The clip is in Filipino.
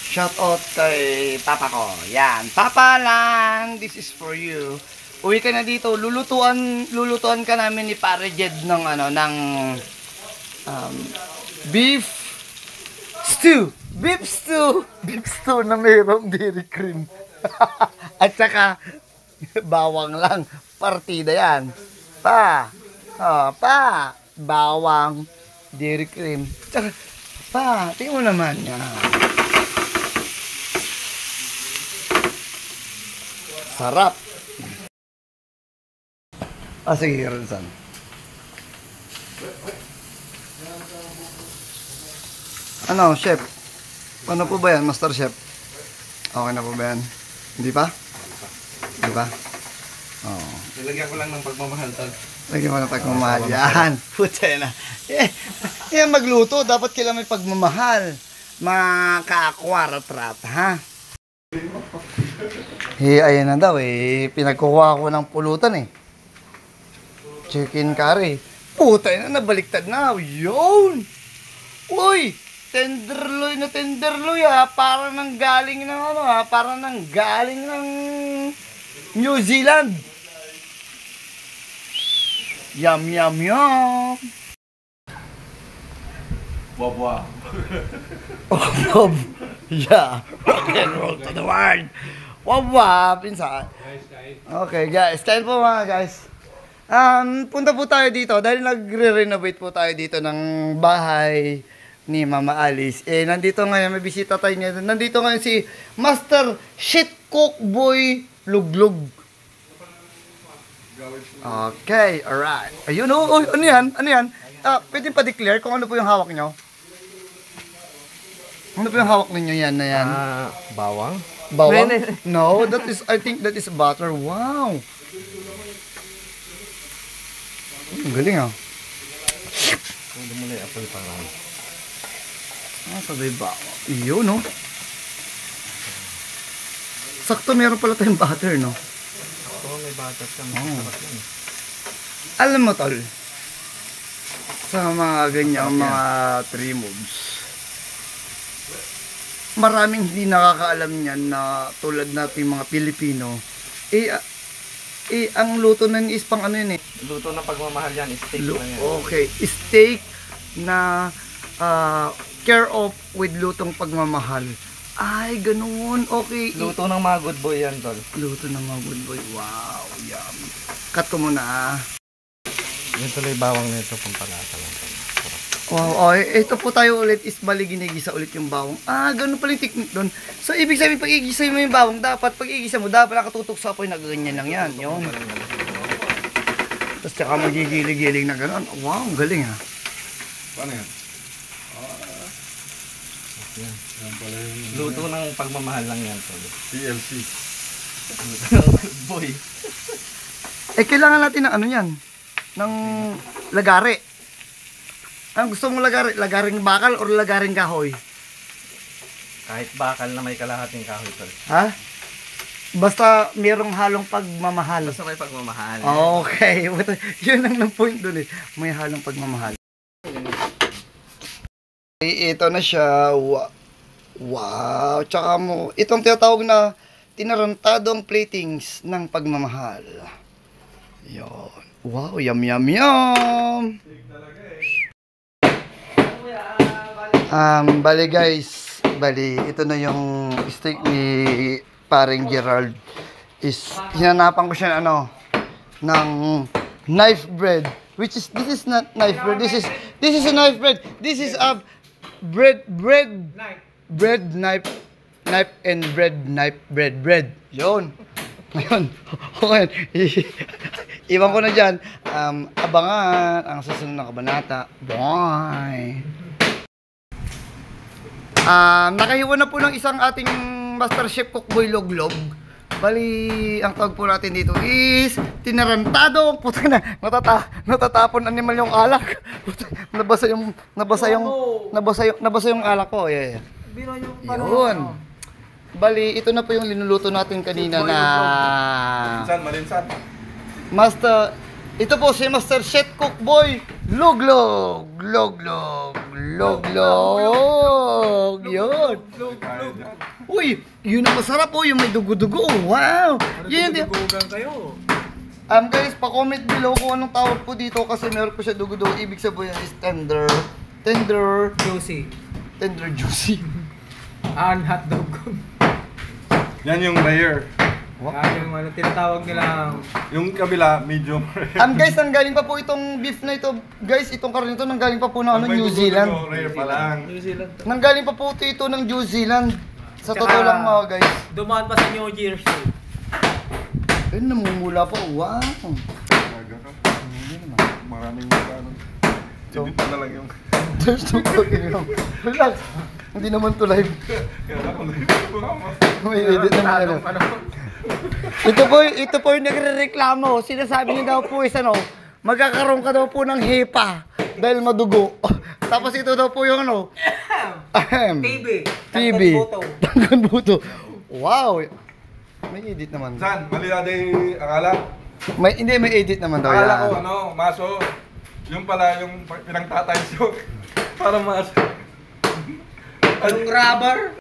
Shout out kay papa ko. Yan, papa lang, this is for you. Uwi ka na dito, lulutuan ka namin ni Pare Jed ng beef stew. Beef stew na mayroong dairy cream. At saka bawang lang, partida yan. Pa, bawang, dairy cream. Tsaka, tingnan mo naman yan. Sarap. Sige, Ronsan. Ano, chef? Ano po ba yan, Master Chef? Okay na po ba yan? Hindi pa? Hindi pa? Oo. Nilagyan ko lang ng pagmamahal, tol. Lagyan mo ng pagmamahal. Yan. Puta na. Yan magluto. Dapat kailangan may pagmamahal. Makakwarat-rat, ha? Ayan na daw pinagkukuha ko ng pulutan chicken curry. Puta na, nabaliktad na. Yun! Uy! Tenderloin na tenderloin Parang nang galing ng parang nang galing ng New Zealand. Yum, yum, yum! Bob. Bob. Yeah. Rock and roll to the world. Wow, pinsan. Okay, guys. Kain po mga guys. Punta po tayo dito dahil nagre-renovate po tayo dito ng bahay ni Mama Alice. Nandito ngayon, may bisita tayo ngayon. Nandito ngayon si Master Shit Cook Boy Luglug. Okay, alright. Ayun, ano yan? Ano yan? Pwede pa-declare kung ano po yung hawak nyo? Ano po yung hawak ninyo yan na yan? Bawang? Bawang? No, I think that is butter. Wow! Ang galing Hindi mo na i-apple pa lang. Sabay bawang. Iyo, no? Sakto meron pala tayong butter, no? Oo, may butter ka. Alam mo, tol, sa mga ganyang mga tree moves, maraming hindi nakakaalam niyan na tulad nating mga Pilipino, ang luto nun is pang ano yun Luto na pagmamahal yan, steak na yan. Okay, steak na care of with lutong pagmamahal. Ay, ganoon. Okay. Luto ng mga good boy yan, tol. Luto ng mga good boy. Wow, yum. Cut ko muna Yung tuloy bawang nito, pampalasa lang. Wow, ito po tayo ulit is bali ginigisa ulit yung bawang. Ganun pala yung technique doon. So, ibig sabihin, pag igisa mo yung bawang, dapat, pag igisa mo, dapat nakatutok sa apoy na ganyan lang yan. Yun. Tapos, tsaka magigilig-gilig na gano'n. Wow, galing Paano yan? Luto ng pagmamahal lang yan, tol. TLC. Good boy. Kailangan natin ng ano yan? Ng lagare. Ang gusto mong lagare? Lagaring bakal or lagaring kahoy? Kahit bakal na may kalahating kahoy, tol. Ha? Basta mayroong halong pagmamahal. Basta may pagmamahal. Okay. Yun ang point dun May halong pagmamahal. Ito na siya. Wow. Tsaka mo, itong tinatawag na tinarantadong platings ng pagmamahal. Yun. Wow. Yum, yum, yum. Bali guys, ito na yung steak ni Paring Gerald. Hinanapan ko siya ng knife bread, which is, this is not knife bread, this is a knife bread, this is a bread knife and bread. Yun. Ngayon, okay. Iwan ko na dyan. Abangan ang susunod na kabanata. Bye! Nakahiwa na po ng isang ating Master Chef Cook Boy Luglog. Bali, ang tawag po natin dito is tinarantado. Puta na, natatapon animal yung alak. Nabasa yung alak ko. Yeah. Yun. Bali, ito na po yung linuluto natin kanina na Malinsan. Ito po si Master Chef Cook Boy. Luglog. Luglog. Luglog. Yun. Uy, yun ang masarap po. Yung may dugo-dugo. Wow. Yun yung... kayo. Guys, pa-comment below kung anong tawag po dito kasi meron po siya dugo-dugo. Ibig sabihin is tender. Tender. Juicy. Tender juicy. Hotdog. Yan yung layer. Yung ano, tinatawag nilang... Yung kabila, medium rare. Guys, nanggaling pa po itong beef na ito. Guys, itong karne ito nanggaling pa po ng May New dugo-dugo, Zealand. Rare pa lang. New Zealand. Nanggaling pa po ito ng New Zealand. Sa Tsaka- totoo lang mga guys. Dumaan pa sa New Jersey. Ayun, namumula po. Wow. Talaga ka. Maraming ano. Edit mo na lang yung... There's no talking now. Relax. Hindi naman to live. Kaya ako May edit naman ano. Ito po yung nagre-reklamo. Sinasabi niya daw po is ano, magkakaroon ka daw po ng hepa dahil madugo. Tapos ito daw po yung ano, TV. TV. Tanggan buto. Wow. May edit naman. San? Mali natin yung akala? Hindi, may edit naman daw Akala yan. ko ano, maso. Yung pala yung pinangtatay show. Para maso. Yung rubber.